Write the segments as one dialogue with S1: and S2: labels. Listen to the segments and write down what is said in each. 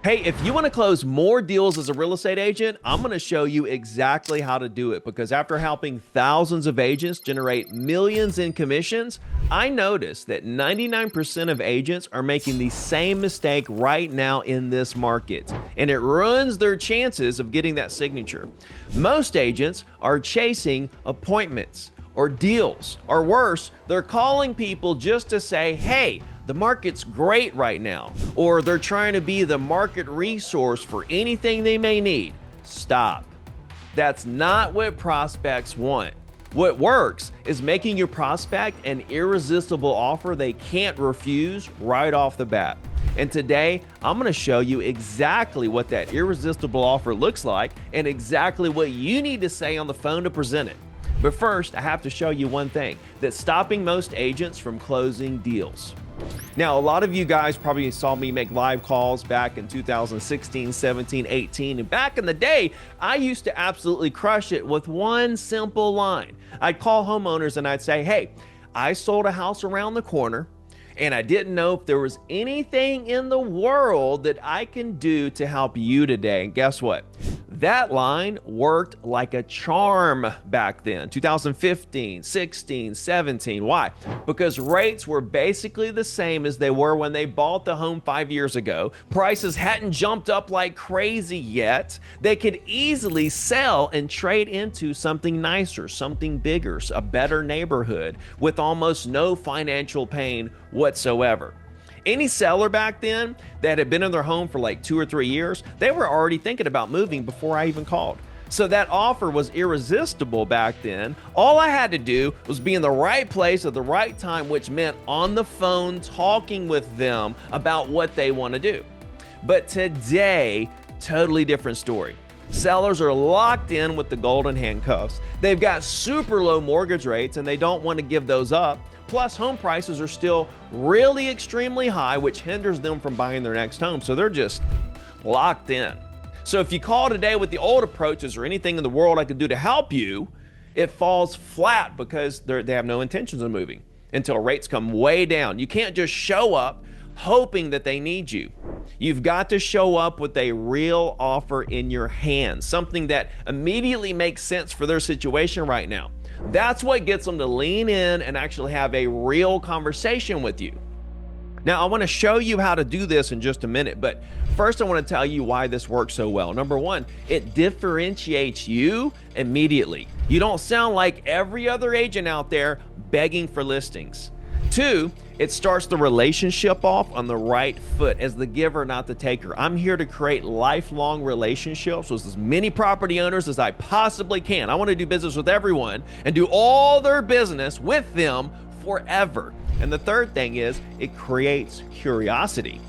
S1: Hey, if you want to close more deals as a real estate agent, I'm going to show you exactly how to do it because after helping thousands of agents generate millions in commissions, I noticed that 99% of agents are making the same mistake right now in this market, and it ruins their chances of getting that signature. Most agents are chasing appointments or deals, or worse, they're calling people just to say, hey, the market's great right now, or they're trying to be the market resource for anything they may need. Stop. That's not what prospects want. What works is making your prospect an irresistible offer they can't refuse right off the bat. And today, I'm going to show you exactly what that irresistible offer looks like and exactly what you need to say on the phone to present it. But first, I have to show you one thing that's stopping most agents from closing deals. Now, a lot of you guys probably saw me make live calls back in 2016, 17, 18. And back in the day, I used to absolutely crush it with one simple line. I'd call homeowners and I'd say, hey, I sold a house around the corner and I didn't know if there was anything in the world that I can do to help you today. And guess what? That line worked like a charm back then, 2015, 16, 17. Why? Because rates were basically the same as they were when they bought the home 5 years ago. Prices hadn't jumped up like crazy yet. They could easily sell and trade into something nicer, something bigger, a better neighborhood with almost no financial pain whatsoever. Any seller back then that had been in their home for like 2 or 3 years, they were already thinking about moving before I even called. So that offer was irresistible back then. All I had to do was be in the right place at the right time, which meant on the phone talking with them about what they want to do. But today, totally different story. Sellers are locked in with the golden handcuffs. They've got super low mortgage rates and they don't want to give those up. Plus, home prices are still really extremely high, which hinders them from buying their next home. So they're just locked in. So if you call today with the old approach, is there anything in the world I could do to help you? It falls flat because they have no intentions of moving until rates come way down. You can't just show up hoping that they need you. You've got to show up with a real offer in your hand, something that immediately makes sense for their situation right now. That's what gets them to lean in and actually have a real conversation with you. Now, I want to show you how to do this in just a minute, but first I want to tell you why this works so well. Number one, it differentiates you immediately. You don't sound like every other agent out there begging for listings. Two, it starts the relationship off on the right foot as the giver, not the taker. I'm here to create lifelong relationships with as many property owners as I possibly can. I want to do business with everyone and do all their business with them forever. And the third thing is it creates curiosity.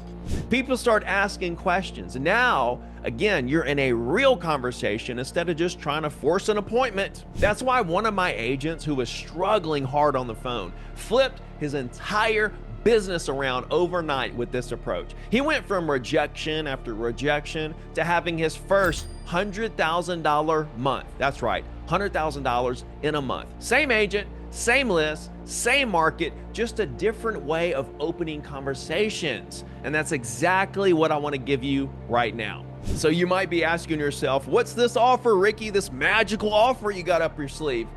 S1: People start asking questions. And now, again, you're in a real conversation instead of just trying to force an appointment. That's why one of my agents who was struggling hard on the phone flipped his entire business around overnight with this approach. He went from rejection after rejection to having his first $100,000 month. That's right, $100,000 in a month. Same agent, same list, same market, just a different way of opening conversations. And that's exactly what I want to give you right now. So you might be asking yourself, what's this offer, Ricky? This magical offer you got up your sleeve?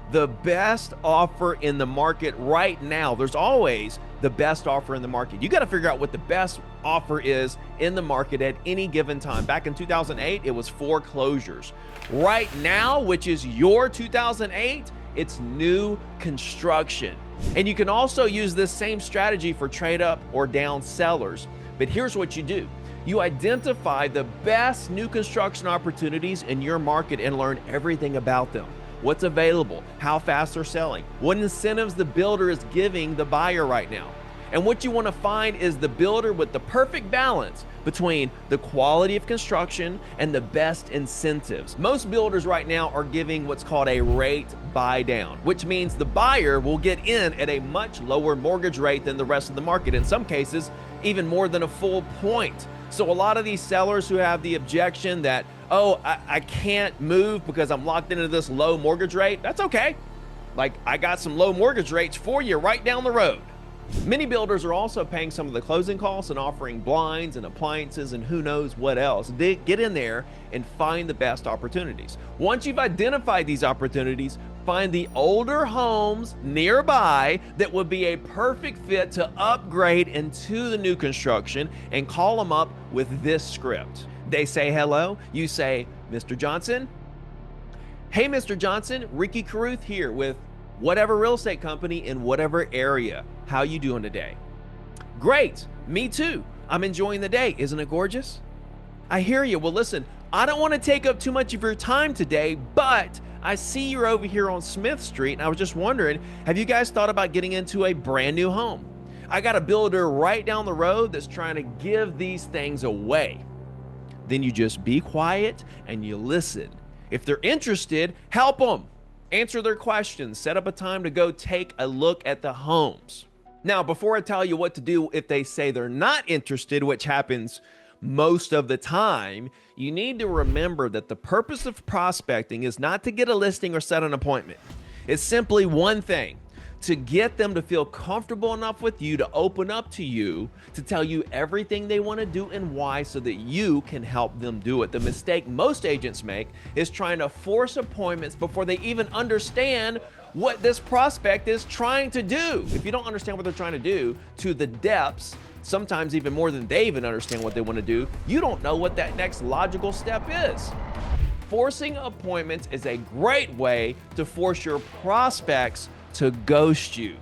S1: The best offer in the market right now. There's always the best offer in the market. You got to figure out what the best offer is in the market at any given time. Back in 2008, it was foreclosures. Right now, which is your 2008, it's new construction. And you can also use this same strategy for trade up or down sellers. But here's what you do. You identify the best new construction opportunities in your market and learn everything about them. What's available, how fast they're selling, what incentives the builder is giving the buyer right now. And what you want to find is the builder with the perfect balance between the quality of construction and the best incentives. Most builders right now are giving what's called a rate buy down, which means the buyer will get in at a much lower mortgage rate than the rest of the market. In some cases, even more than a full point. So a lot of these sellers who have the objection that, oh, I can't move because I'm locked into this low mortgage rate, that's okay. Like, I got some low mortgage rates for you right down the road. Many builders are also paying some of the closing costs and offering blinds and appliances and who knows what else. They get in there and find the best opportunities. Once you've identified these opportunities, find the older homes nearby that would be a perfect fit to upgrade into the new construction and call them up with this script. They say hello, you say, Mr. Johnson. Hey, Mr. Johnson, Ricky Carruth here with whatever real estate company in whatever area. How you doing today? Great, me too. I'm enjoying the day. Isn't it gorgeous? I hear you. Well, listen, I don't want to take up too much of your time today, but I see you're over here on Smith Street, and I was just wondering, have you guys thought about getting into a brand new home? I got a builder right down the road that's trying to give these things away. Then you just be quiet and you listen. If they're interested, help them. Answer their questions. Set up a time to go take a look at the homes. Now, before I tell you what to do if they say they're not interested, which happens most of the time, you need to remember that the purpose of prospecting is not to get a listing or set an appointment. It's simply one thing: to get them to feel comfortable enough with you, to open up to you, to tell you everything they want to do and why, so that you can help them do it. The mistake most agents make is trying to force appointments before they even understand what this prospect is trying to do. If you don't understand what they're trying to do to the depths, sometimes even more than they even understand what they want to do, you don't know what that next logical step is. Forcing appointments is a great way to force your prospects to ghost you.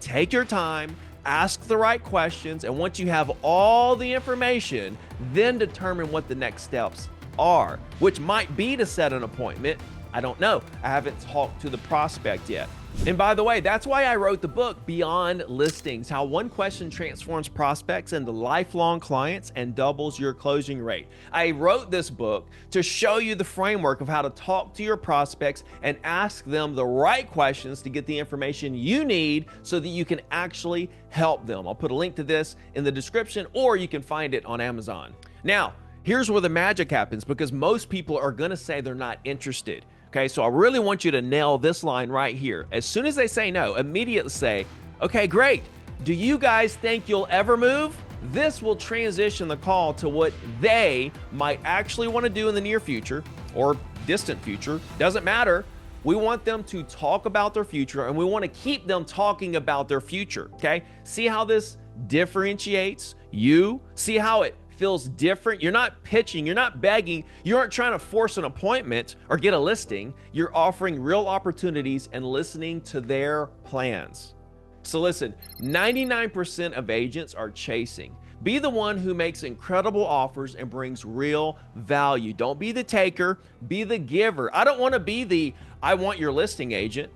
S1: Take your time, ask the right questions, and once you have all the information, then determine what the next steps are, which might be to set an appointment. I don't know. I haven't talked to the prospect yet. And by the way, that's why I wrote the book, Beyond Listings: How One Question Transforms Prospects into Lifelong Clients and Doubles Your Closing Rate. I wrote this book to show you the framework of how to talk to your prospects and ask them the right questions to get the information you need so that you can actually help them. I'll put a link to this in the description, or you can find it on Amazon. Now, here's where the magic happens, because most people are going to say they're not interested. Okay, so I really want you to nail this line right here. As soon as they say no, immediately say, okay, great. Do you guys think you'll ever move? This will transition the call to what they might actually want to do in the near future or distant future. Doesn't matter. We want them to talk about their future, and we want to keep them talking about their future. Okay, see how this differentiates you? See how it feels different? You're not pitching, you're not begging, you aren't trying to force an appointment or get a listing. You're offering real opportunities and listening to their plans. So listen, 99% of agents are chasing. Be the one who makes incredible offers and brings real value. Don't be the taker, be the giver. I don't want to be the I want your listing agent.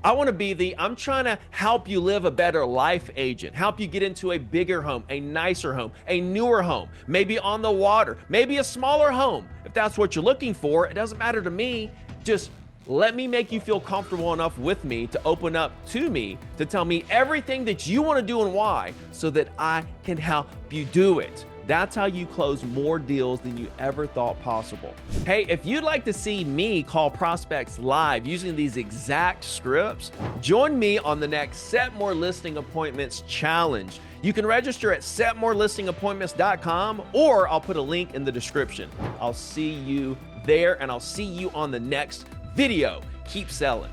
S1: I want to be the I'm trying to help you live a better life agent, help you get into a bigger home, a nicer home, a newer home, maybe on the water, maybe a smaller home. If that's what you're looking for, it doesn't matter to me. Just let me make you feel comfortable enough with me to open up to me, to tell me everything that you want to do and why, so that I can help you do it. That's how you close more deals than you ever thought possible. Hey, if you'd like to see me call prospects live using these exact scripts, join me on the next Set More Listing Appointments challenge. You can register at setmorelistingappointments.com, or I'll put a link in the description. I'll see you there, and I'll see you on the next video. Keep selling.